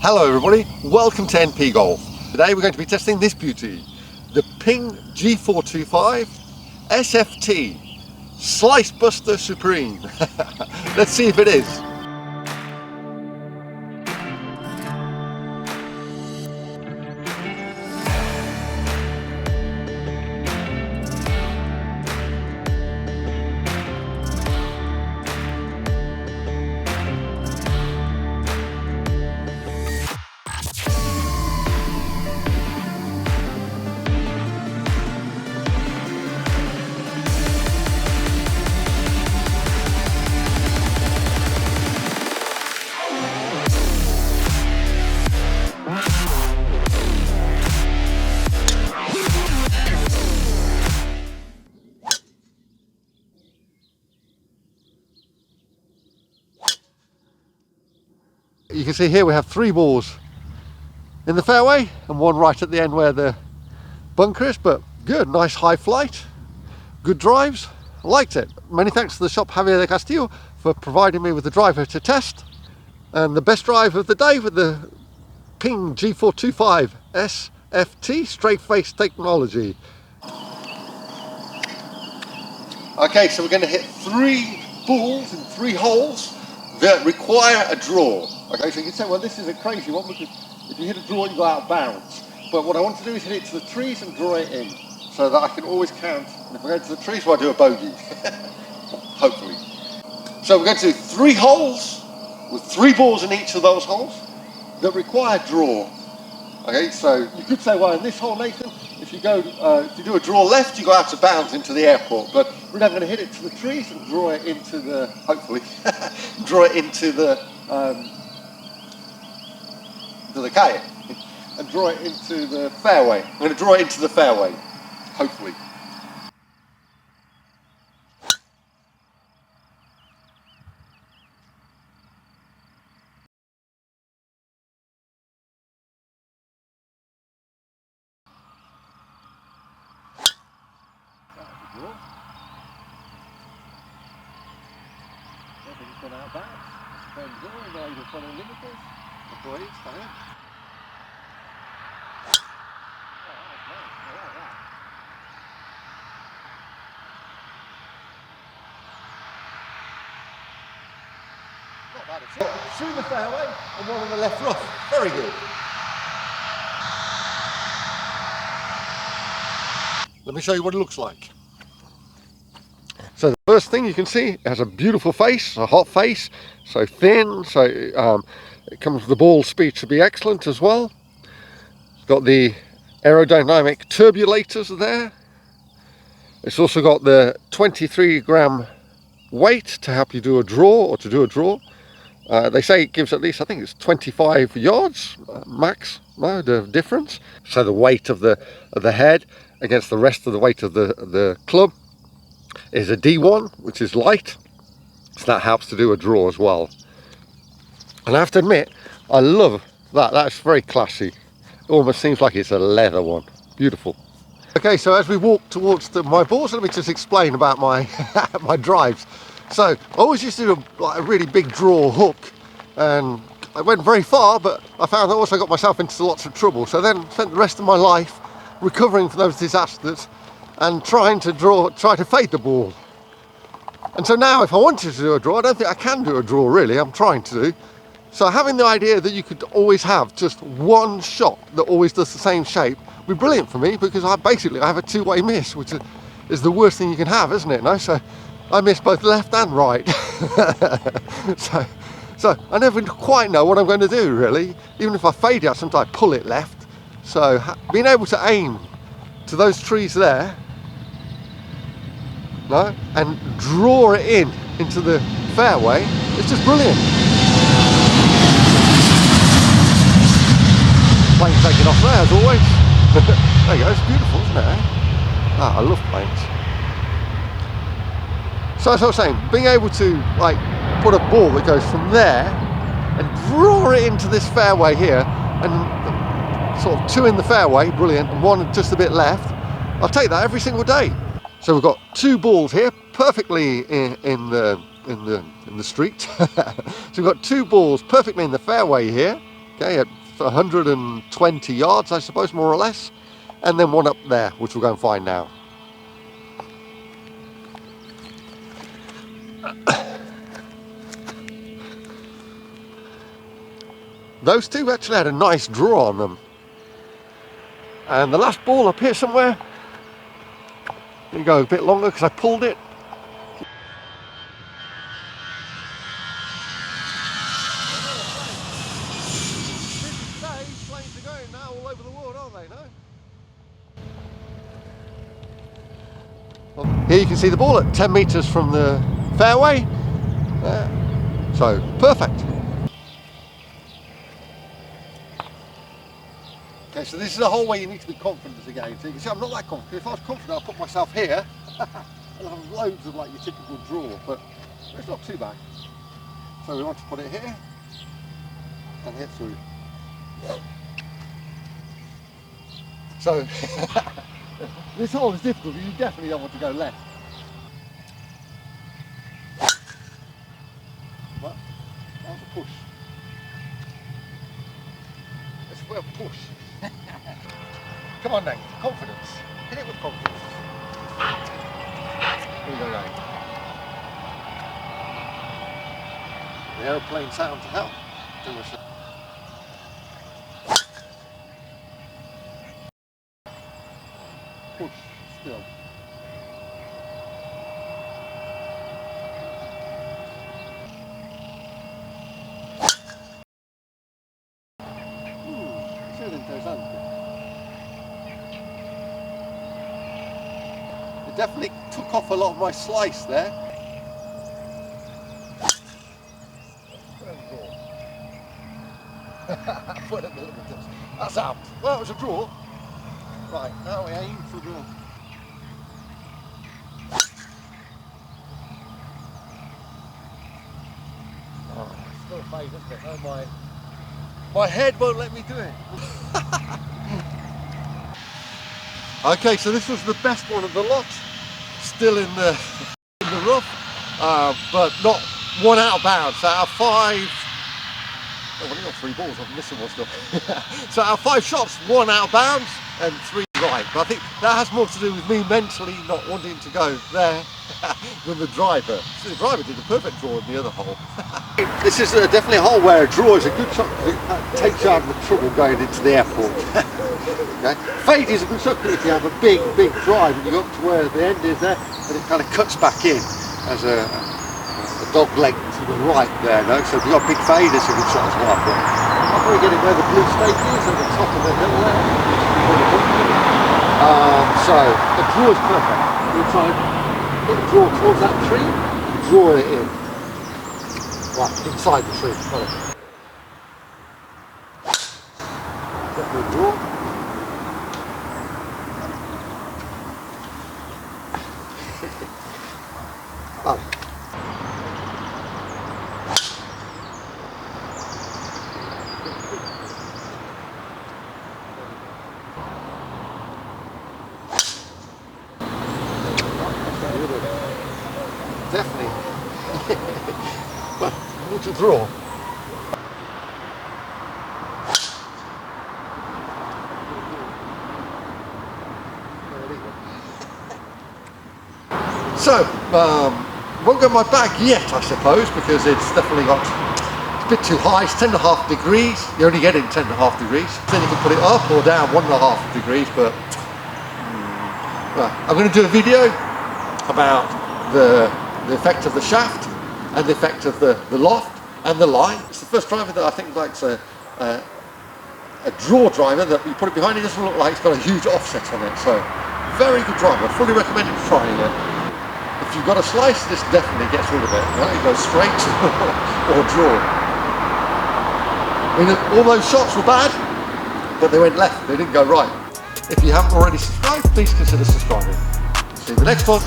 Hello everybody, welcome to NP Golf. Today we're going to be testing this beauty, the PING G425 SFT Slice Buster Supreme. Let's see if it is. You can see here we have 3 balls in the fairway and 1 right at the end where the bunker is, but good, nice high flight, good drives, I liked it. Many thanks to the shop Javier de Castillo for providing me with the driver to test, and the best drive of the day with the PING G425 SFT straight face technology. Okay, so we're going to hit 3 balls in 3 holes that require a draw. Okay, so you can say, well, this is a crazy one because if you hit a draw, you go out of bounds. But what I want to do is hit it to the trees and draw it in so that I can always count. And if I go to the trees, well, I do a bogey. Hopefully. So we're going to do 3 holes with 3 balls in each of those holes that require draw. Okay, so you could say, well, in this hole, Nathan, if you do a draw left, you go out of bounds into the airport. But really, I'm going to hit it to the trees and draw it into the, hopefully, draw it into the kayak and draw it into the fairway. I'm going to draw it into the fairway, hopefully. Gone out back, now you're following limiters, the boys, fine. Not bad at all. Through the fairway and 1 on the left rough, very good. Let me show you what it looks like. So the first thing you can see, it has a beautiful face, a hot face, so thin, so it comes with the ball speed to be excellent as well. It's got the aerodynamic turbulators there. It's also got the 23-gram weight to help you do a draw or to do a draw. They say it gives at least, I think it's 25 yards max, no, the difference. So the weight of the head against the rest of the weight of the club is a D1, which is light, so that helps to do a draw as well. And I have to admit, I love that. That's very classy. It almost seems like it's a leather one. Beautiful. Okay, so as we walk towards my balls, let me just explain about my my drives. So I always used to do a really big draw hook, and I went very far, but I found I also got myself into lots of trouble. So then spent the rest of my life recovering from those disasters and try to fade the ball. And so now if I wanted to do a draw, I don't think I can do a draw really, I'm trying to do. So having the idea that you could always have just 1 shot that always does the same shape would be brilliant for me, because I have a 2-way miss, which is the worst thing you can have, isn't it? No? So I miss both left and right. so I never quite know what I'm going to do really. Even if I fade it, sometimes I pull it left. So being able to aim to those trees there, no, and draw it into the fairway, it's just brilliant. Plane taking off there as always. There you go, it's beautiful, isn't it? Ah, I love planes. So as I was saying, being able to like put a ball that goes from there and draw it into this fairway here, and sort of 2 in the fairway, brilliant, and 1 just a bit left, I'll take that every single day. So we've got 2 balls here, perfectly in the street. So we've got 2 balls perfectly in the fairway here. okay, at 120 yards, I suppose, more or less, and then one up there, which we'll go and find now. Those two actually had a nice draw on them. And the last ball up here somewhere, let me go a bit longer because I pulled it. Planes are going now all over the world, aren't they, no? Well, here you can see the ball at 10 metres from the fairway. So, perfect. Okay, so this is a hole where you need to be confident again. So you can see I'm not that confident. If I was confident, I'll put myself here. I'll have loads of like your typical draw, but it's not too bad. So we want to put it here and hit through. So this hole is difficult, but you definitely don't want to go left. But that was a push. Let's put a push. Come on then, confidence. Hit it with confidence. Here we go, guys. The aeroplane sound to help. Do a push still. It definitely took off a lot of my slice there. That's out. Well, it was a draw. Right, now we aim for the... Oh, it's still fade, isn't it? Oh, my head won't let me do it. Okay, so this was the best one of the lot. Still in the rough, but not one out of bounds. So out of 5, I've only got 3 balls, I'm missing one still. So out of 5 shots, 1 out of bounds and 3 right. But I think that has more to do with me mentally not wanting to go there than the driver. So the driver did a perfect draw in the other hole. This is definitely a hole where a draw is a good shot because it takes you out of the trouble going into the airport. Okay. Fade is a good shot if you have a big drive and you go up to where the end is there and it kind of cuts back in as a dog leg to the right there, no? So if you've got a big fade, it's a good shot as well. But I'll probably get it where the blue stake is at the top of the hill there. So the draw is perfect. We'll try and put the draw towards that tree and draw it in. Right, inside the tree. Definitely a draw. Oh. Definitely. Well, I need to draw. So, won't go in my bag yet, I suppose, because it's definitely got, it's a bit too high. It's 10.5 degrees. You're only getting 10.5 degrees. Then you can put it up or down 1.5 degrees, but I'm going to do a video about the effect of the shaft and the effect of the loft and the line. It's the first driver that I think likes a draw driver that you put it behind. It doesn't look like it's got a huge offset on it. So very good driver. I fully recommend trying it. If you've got a slice, this definitely gets rid of it. Right? It goes straight or draw. I mean, all those shots were bad, but they went left. They didn't go right. If you haven't already subscribed, please consider subscribing. See you in the next one.